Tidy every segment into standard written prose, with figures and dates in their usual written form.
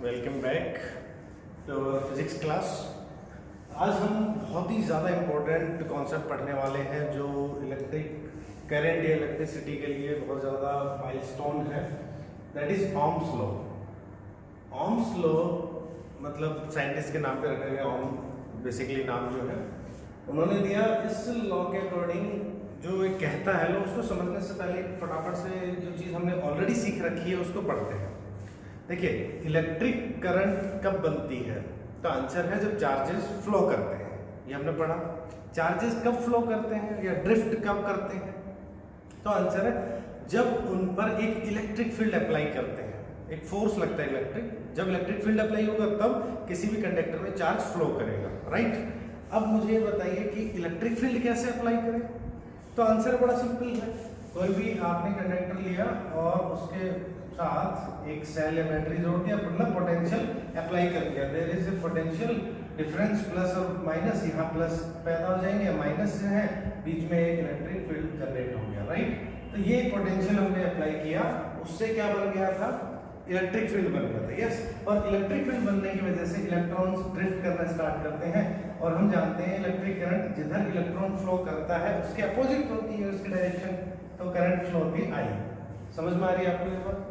Welcome back to physics class. आज हम बहुत ही ज़्यादा इम्पोर्टेंट कॉन्सेप्ट पढ़ने वाले हैं जो इलेक्ट्रिक करंट या इलेक्ट्रिसिटी के लिए बहुत ज़्यादा माइलस्टोन है। That is Ohm's law. Ohm's law मतलब साइंटिस्ट के नाम पे रखा गया। ओम बेसिकली नाम जो है उन्होंने दिया। इस लॉ के अकॉर्डिंग जो एक कहता है लोग उसको समझने से पहले फटाफट से जो चीज़ हमने ऑलरेडी सीख रखी है उसको पढ़ते हैं। देखिए, इलेक्ट्रिक करंट कब बनती है? तो आंसर है जब चार्जेस फ्लो करते हैं। ये हमने पढ़ा। चार्जेस कब फ्लो करते हैं या ड्रिफ्ट कब करते हैं? तो आंसर है जब उन पर एक इलेक्ट्रिक फील्ड अप्लाई करते हैं, एक फोर्स लगता है इलेक्ट्रिक। जब इलेक्ट्रिक फील्ड अप्लाई होगा तब किसी भी कंडक्टर में चार्ज फ्लो करेगा, राइट। अब मुझे बताइए कि इलेक्ट्रिक फील्ड कैसे अप्लाई करें? तो आंसर बड़ा सिंपल है। कोई भी आपने कंडक्टर लिया और उसके साथ एक सेल या बैटरी जोड़ दिया, मतलब पोटेंशियल अप्लाई कर दिया। There is a potential difference plus और माइनस, यहाँ प्लस पैदा हो जाएंगे, माइनस जो है बीच में एक इलेक्ट्रिक फील्ड जनरेट हो गया, राइट। तो ये पोटेंशियल हमने अप्लाई किया, उससे क्या बन गया था? इलेक्ट्रिक फील्ड बन गया था। यस, और इलेक्ट्रिक फील्ड बनने की वजह से इलेक्ट्रॉन्स ड्रिफ्ट करना स्टार्ट करते हैं। और हम जानते हैं इलेक्ट्रिक करंट जिधर इलेक्ट्रॉन फ्लो करता है उसके अपोजिट होती है उसकी डायरेक्शन, तो करंट फ्लो होती है आई। समझ में आ रही है आपको ये बात?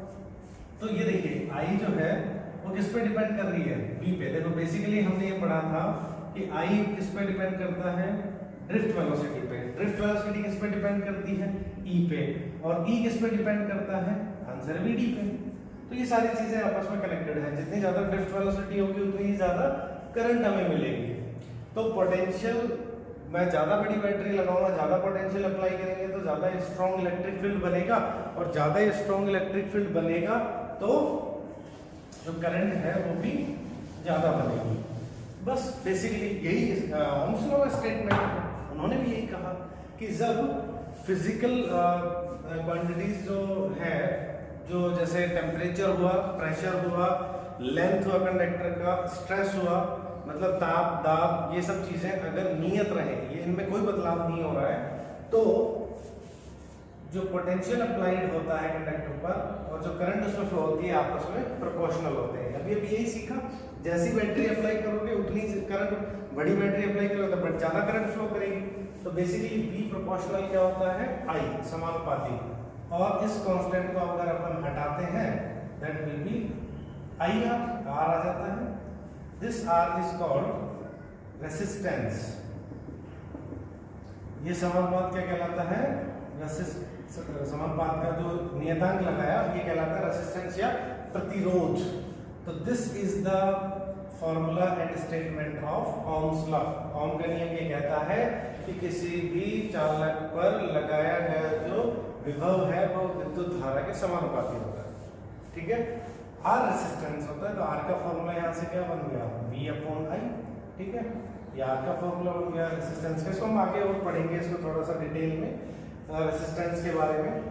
तो ये देखिए, आई जो है वो किस पे डिपेंड कर रही है? V पे। देखो बेसिकली हमने ये पढ़ा था कि आई किस पे डिपेंड करता है? ड्रिफ्ट वेलोसिटी पे। ड्रिफ्ट वेलोसिटी किस पे डिपेंड करती है? E पे। और E किस पे डिपेंड करता है? आंसर है VD पे। तो ये सारी चीजें आपस में कनेक्टेड है। जितनी ज्यादा ड्रिफ्ट वेलोसिटी होगी उतनी ही ज्यादा करंट हमें मिलेगी। तो पोटेंशियल, मैं ज्यादा बड़ी बैटरी लगाऊंगा, ज्यादा पोटेंशियल अप्लाई करेंगे तो ज्यादा स्ट्रॉन्ग इलेक्ट्रिक फील्ड बनेगा, और ज्यादा स्ट्रॉन्ग इलेक्ट्रिक फील्ड बनेगा तो जो करंट है वो भी ज्यादा बनेगी। बस बेसिकली यही ओम्स लॉ का स्टेटमेंट है। उन्होंने भी यही कहा कि जब फिजिकल क्वांटिटीज जो है, जो जैसे टेम्परेचर हुआ, प्रेशर हुआ, लेंथ हुआ कंडक्टर का, स्ट्रेस हुआ, मतलब ताप, दाब, ये सब चीजें अगर नियत रहे, ये इनमें कोई बदलाव नहीं हो रहा है, तो जो पोटेंशियल अप्लाइड होता है कंडक्टर पर और जो करंट उसमें फ्लो होती है आपस में प्रोपोर्शनल होते हैं। अभी यही सीखा। जैसी बैटरी अप्लाई करोगे उतनी करंट, बड़ी बैटरी अप्लाई करोगे तो ज्यादा करंट फ्लो करेगी। तो बेसिकली V प्रोपोर्शनल क्या होता है? I, समानुपाती। और इस कांस्टेंट को अगर अपन हटाते हैं that will B IR, R आ जाता है। This R is called resistance. ये समानुपात क्या कहलाता है? समानुपात का जो नियतांक लगाया ये कहलाता है रेसिस्टेंस या प्रतिरोध। तो this is the formula and statement of Ohm's law. Ohm का नियम ये कहता है कि किसी भी चालक पर लगाया गया जो विभव है वो विद्युत धारा के समानुपाती होता है, ठीक है। R रेसिस्टेंस होता है, तो R का फॉर्मूला यहाँ से क्या बन गया? V/I, ठीक है। ये R का फॉर्मूला बन गया रेसिस्टेंस का। इसको हम आगे और पढ़ेंगे इसको थोड़ा सा डिटेल में, रेसिस्टेंस के बारे में।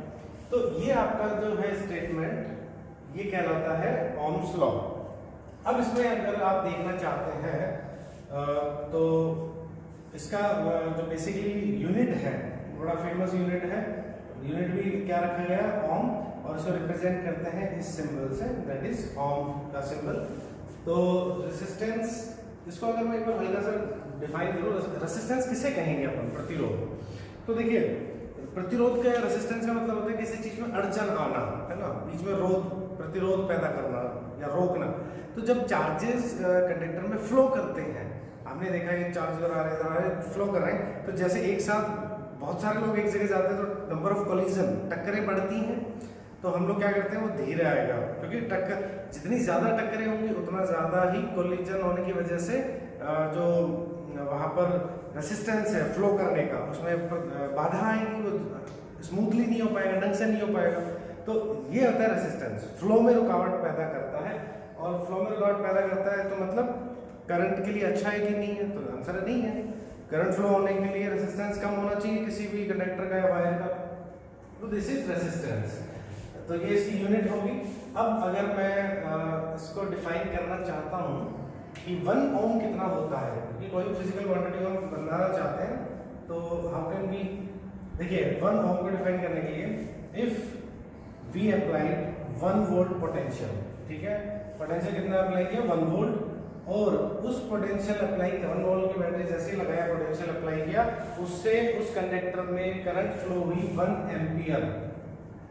तो ये आपका जो है स्टेटमेंट ये कहलाता है ओम्स लॉ। अब इसमें अगर आप देखना चाहते हैं तो इसका जो बेसिकली यूनिट है, बड़ा फेमस यूनिट है। यूनिट भी क्या रखा गया? ओम। और इसको रिप्रेजेंट करते हैं इस सिंबल से, दैट इज ओम का सिंबल। तो रेसिस्टेंस, इसको अगर मैं एक बार हल्का सा डिफाइन करूं, रेसिस्टेंस किसे कहेंगे अपन? प्रतिरोध। तो देखिए, प्रतिरोध का, रेसिस्टेंस का मतलब होता है किसी चीज में अड़चन आना, है ना, बीच में प्रतिरोध पैदा करना या रोकना। तो जब चार्जेस कंडक्टर में फ्लो करते हैं, आपने देखा ये चार्ज आ रहे हैं, फ्लो कर रहे हैं, तो जैसे एक साथ बहुत सारे लोग एक जगह जाते हैं तो नंबर ऑफ कोलिजन, टक्करें बढ़ती हैं। तो हम लोग क्या करते हैं, वो धीरे आएगा, क्योंकि टक्कर जितनी ज्यादा टक्करें होंगी उतना ज्यादा ही कोलिजन होने की वजह से जो वहां पर रेसिस्टेंस है फ्लो करने का, उसमें बाधा आएगी, वो स्मूथली नहीं हो पाएगा, ढंग से नहीं हो पाएगा। तो ये होता है रेसिस्टेंस, फ्लो में रुकावट पैदा करता है। और फ्लो में रुकावट पैदा करता है तो मतलब करंट के लिए अच्छा है कि नहीं है? तो आंसर नहीं है। करंट फ्लो होने के लिए रेसिस्टेंस कम होना चाहिए किसी भी कंडक्टर का या वायर का। तो दिस इज रेसिस्टेंस। तो ये इसकी यूनिट होगी। अब अगर मैं इसको डिफाइन करना चाहता हूँ कि 1 ओम कितना होता है, क्योंकि कोई भी फिजिकल क्वांटिटी हम बनाना चाहते हैं तो हाउ कैन बी, देखिए 1 ओम को डिफाइन करने के लिए if we applied 1 volt potential, ठीक है, पोटेंशियल कितना अप्लाई किया 1 वोल्ट, और उस पोटेंशियल अप्लाई 1 वोल्ट की बैटरी जैसे ही लगाया, पोटेंशियल अप्लाई किया, उससे उस कंडक्टर में करंट फ्लो हुई 1 एम्पियर।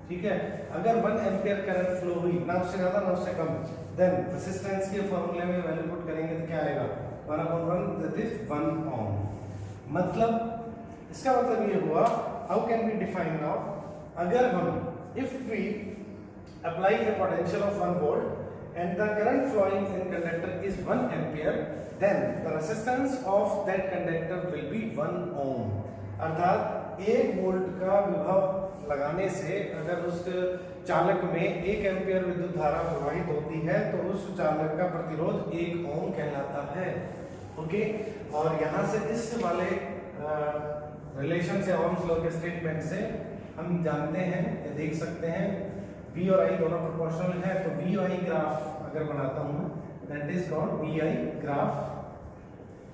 ठीक है, अगर 1 एम्पियर करंट फ्लो हुई, ना उससे ज्यादा ना उससे कम, देन रेजिस्टेंस के फॉर्मूले में वैल्यू पुट करेंगे तो क्या आएगा 1/1 दैट इज 1 ओम। मतलब इसका मतलब ये हुआ, how can be define now, अगर हम if we apply a potential of 1 volt and the current flowing in conductor is 1 ampere, then the resistance of that conductor will be 1 ohm। अर्थात 1 volt का विभव लगाने से अगर उस चालक में 1 एम्पियर विद्युत धारा प्रवाहित होती है तो उस चालक का प्रतिरोध 1 ओम कहलाता है। ओके, और यहाँ से इस वाले रिलेशन से, ओम्स लॉ के स्टेटमेंट से हम जानते हैं या देख सकते हैं V और I दोनों प्रोपोर्शनल है, तो V और I ग्राफ अगर बनाता हूँ that is called VI graph,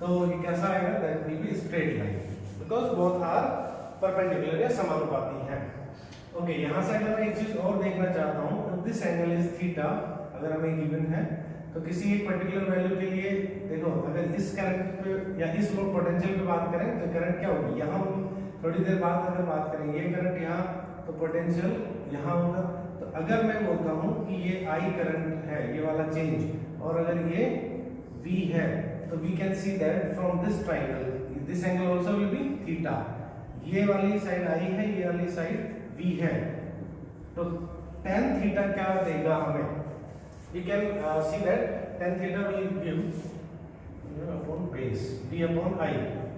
तो ये कैसा आएगा, that will be straight line because both are perpendicular या समानुपाती हैं। ओके, यहाँ से अगर मैं एक चीज और देखना चाहता हूँ, दिस एंगल इज थीटा, अगर हमें गिवन है तो किसी एक पर्टिकुलर वैल्यू के लिए देखो, अगर इस करंट पे या इस लो पोटेंशियल पे बात करें तो करंट क्या होगी, यहाँ थोड़ी देर बाद अगर बात करेंगे ये करंट यहाँ, तो पोटेंशियल यहाँ होगा। तो अगर मैं बोलता हूँ कि ये I करंट है, ये वाला चेंज, और अगर ये V है, तो we can see that from this triangle this angle also will be theta. ये वाली साइड I है, ये वाली साइड V है, तो tan थीटा क्या देगा हमें, we can see that tan theta will give upon base V upon I,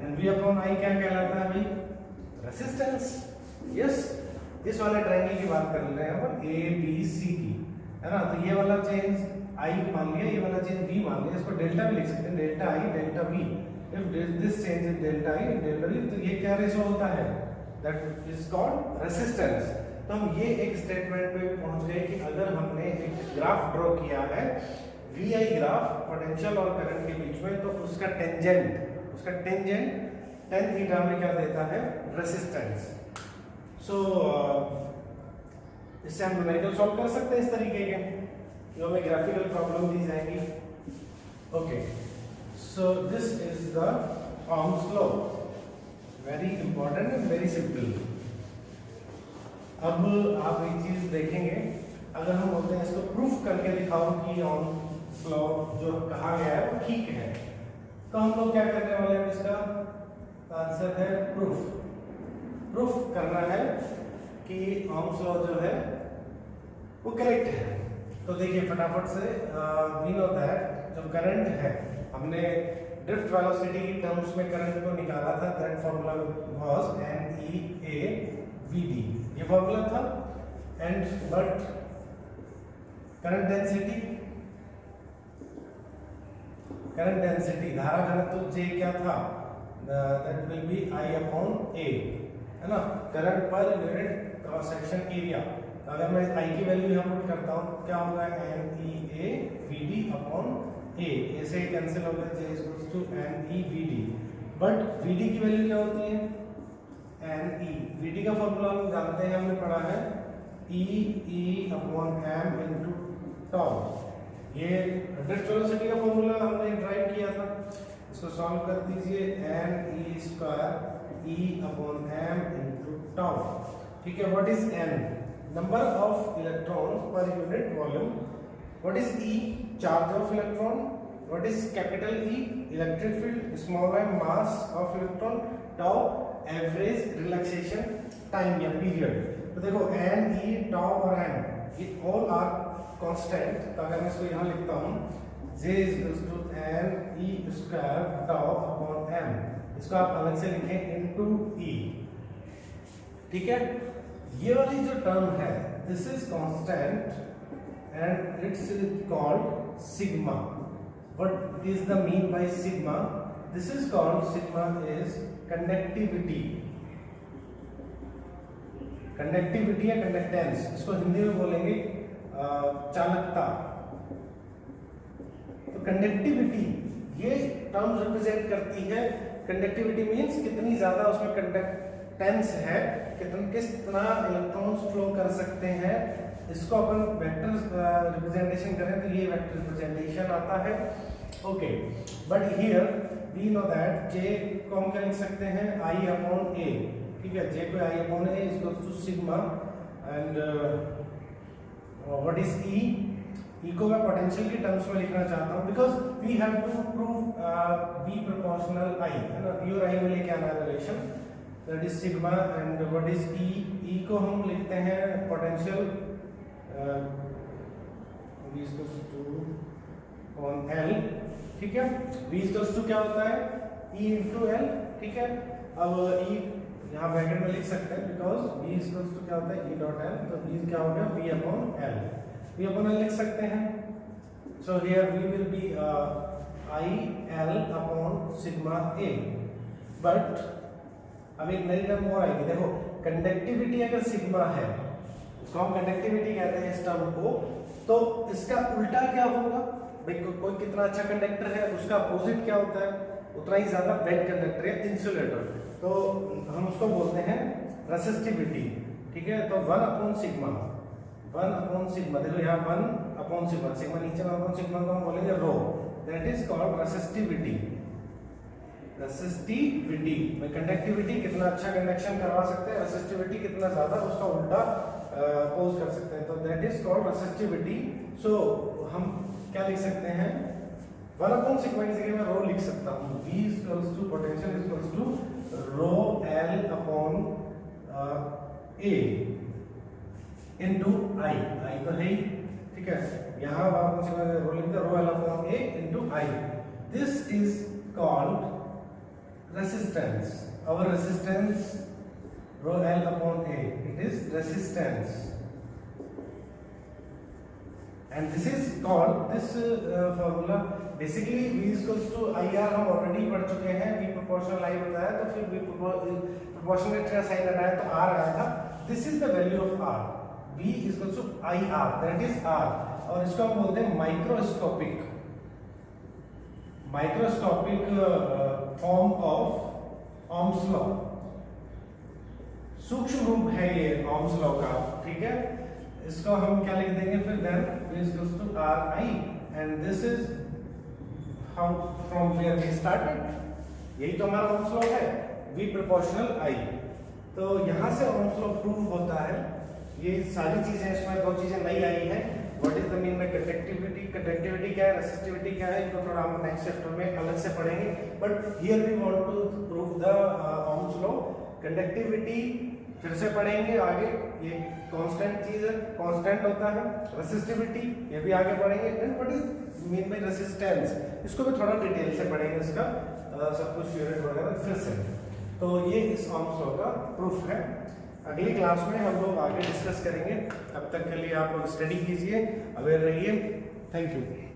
and V upon I क्या कहलाता है भाई, रेसिस्टेंस। यस, इस वाले ट्रायंगल की बात कर रहे हैं हम ए बी सी की, है ना, तो ये वाला चेंज I मान लिया, ये वाला चेंज V मान लिया, इसको डेल्टा भी लिख सकते हैं, delta I delta V, if this change is delta I delta V, तो ये क्या रेशो होता है, दैट इज कॉल्ड रेसिस्टेंस। तो हम ये एक स्टेटमेंट पे पहुंच गए कि अगर हमने एक ग्राफ ड्रॉ किया है VI ग्राफ पोटेंशियल और करंट के बीच में, तो उसका टेंजेंट tan थीटा में क्या देता है, रेसिस्टेंस। सो इससे हम न्यूमेरिकल सॉल्व कर सकते हैं इस तरीके के, जो हमें ग्राफिकल प्रॉब्लम दी जाएगी। Okay, so this is the Ohm's law, very important and very simple. अब आप एक चीज देखेंगे, अगर हम बोलते हैं इसको प्रूफ करके दिखाओ कि ओम्स लॉ जो कहा गया है वो ठीक है, तो हम लोग क्या करने वाले हैं, इसका आंसर है प्रूफ करना है कि ओम्स लॉ जो है वो करेक्ट है। तो देखिए फटाफट से, वी नो दैट जो करंट है, हमने ड्रिफ्ट वेलोसिटी की टर्म्स में करंट को निकाला था, दैट फार्मूला वाज NEAVD, ये फार्मूला था। एंड बट करंट डेंसिटी धारा घनत्व J क्या था, that will B I upon A, है ना, current per unit cross section area. तो अगर मैं I की वैल्यू यहाँ पुट करता हूँ, क्या होगा, NEAVD अपॉन A, A से कैंसिल होगा, J is equals to NEVD, but VD की वैल्यू क्या होती है, NE। VD का फॉर्मूला हम जानते हैं, हमने पढ़ा है E upon M into tau, ये ड्रिफ्ट वेलोसिटी का फॉर्मूला हमने ड्राइव किया था। इसको सॉल्व कर दीजिए, NE square E upon M into tau. ठीक है, what is N, number of electrons per unit volume, what is E, charge of electron, what is capital E, electric field, small m, mass of electron, tau average relaxation time या period. तो देखो N, E, tau और M ये all are constant, तो अगर मैं इसको यहाँ लिखता हूँ, J is equals to NE square tau upon M, इसको आप अलग से लिखें इनटू E। ठीक है, ये वाली जो टर्म है this is constant and it's called sigma. What is the mean by sigma, this is called, sigma is conductivity या कंडक्टेंस, इसको हिंदी में बोलेंगे चालकता। तो कंडक्टिविटी ये टर्म रिप्रेजेंट करती है, कंडक्टिविटी मींस कितनी ज्यादा उसमें कंडक्टेंस है कितना इलेक्ट्रॉन्स फ्लो कर सकते हैं, इसको अपन वेक्टर रिप्रेजेंटेशन करें तो ये वेक्टर रिप्रेजेंटेशन आता है। Okay, but here we know that J को हम क्या लिख सकते हैं, आई अपॉन ए, ठीक है, जे को I upon A is equal to sigma and what is E, E को मैं पोटेंशियल की टर्म्स में लिखना चाहता हूँ because we have to prove B proportional I, है ना, बी और आई में लेके आना relation, that is sigma and what is E, E को हम लिखते हैं potential v equals to on L, ठीक है, v इक्वल्स टू क्या होता है e इंटू एल, ठीक है। अब e यहाँ ब्रैकेट में लिख सकते हैं बिकॉज v इक्वल्स टू क्या होता है e डॉट एल, तो e क्या हो गया v upon L, v upon L लिख सकते हैं। So here v will be i l upon sigma a, but अब एक नई टर्म और आएगी, देखो कंडक्टिविटी अगर सिग्मा है, इसको हम कंडक्टिविटी कहते हैं इस टर्म को, तो इसका उल्टा क्या होगा भाई, कोई कितना अच्छा कंडक्टर है उसका अपोजिट क्या होता है, उतना ही ज्यादा बैड कंडक्टर है इंसुलेटर, तो हम उसको बोलते हैं रेसिस्टिविटी, ठीक है। तो 1 अपॉन सिग्मा, 1 अपॉन सिग्मा, देखो यहाँ 1 अपॉन सिग्मा, सिग्मा नीचे 1 अपॉन सिग्मा को हम बोलेंगे rho, that is called resistivity. Resistivity में कंडक्टिविटी कितना अच्छा कंडक्शन करवा सकते हैं, रेसिस्टिविटी कितना ज्यादा उसका उल्टा अपोज कर सकते हैं, तो दैट इज कॉल्ड रेसिस्टिविटी। सो हम क्या लिख सकते हैं, 1 अपॉन सिग्मा की जगह मैं रो लिख सकता हूँ, V equals to potential equals to rho L upon A into I, I तो है ही, ठीक है, यहाँ 1 अपॉन सिग्मा रो लिख दिया, रो L upon A into I, this is called resistance. Our resistance rho L upon A, it is resistance, and this is called this formula basically V equals to IR हम already पढ़ चुके हैं, V proportional I बताया, तो फिर V proportionate का sign हटाया तो R आया था, this is the value of R, V equals to IR, that is R, और इसको हम बोलते हैं microscopic form of Ohm's law, सूक्ष्म रूप है ये ओम्स लॉ का, ठीक है। इसको हम क्या लिख देंगे फिर, then V is equals to RI, and this is how from where we started, यही तो हमारा ओम्स लॉ है, V proportional I। तो यहाँ से ओम्स लॉ प्रूव होता है, ये सारी चीजें, इसमें 2 चीजें नई आई हैं, what is the mean by conductivity, conductivity क्या है, रेसिस्टिविटी क्या है, इनको थोड़ा हम नेक्स्ट चैप्टर में अलग से पढ़ेंगे, but here we want to prove the Ohm's law. Conductivity फिर से पढ़ेंगे आगे, ये कांस्टेंट चीज है, कांस्टेंट होता है, रेसिस्टिविटी ये भी आगे पढ़ेंगे, and what is mean by resistance, इसको भी थोड़ा डिटेल से पढ़ेंगे, इसका सब कुछ यूनिट वगैरह फिर से। तो ये इस ओम्स लॉ का प्रूफ है। अगली क्लास में हम लोग आगे डिस्कस करेंगे, तब तक के लिए आप लोग स्टडी कीजिए, अवेयर रहिए, थैंक यू।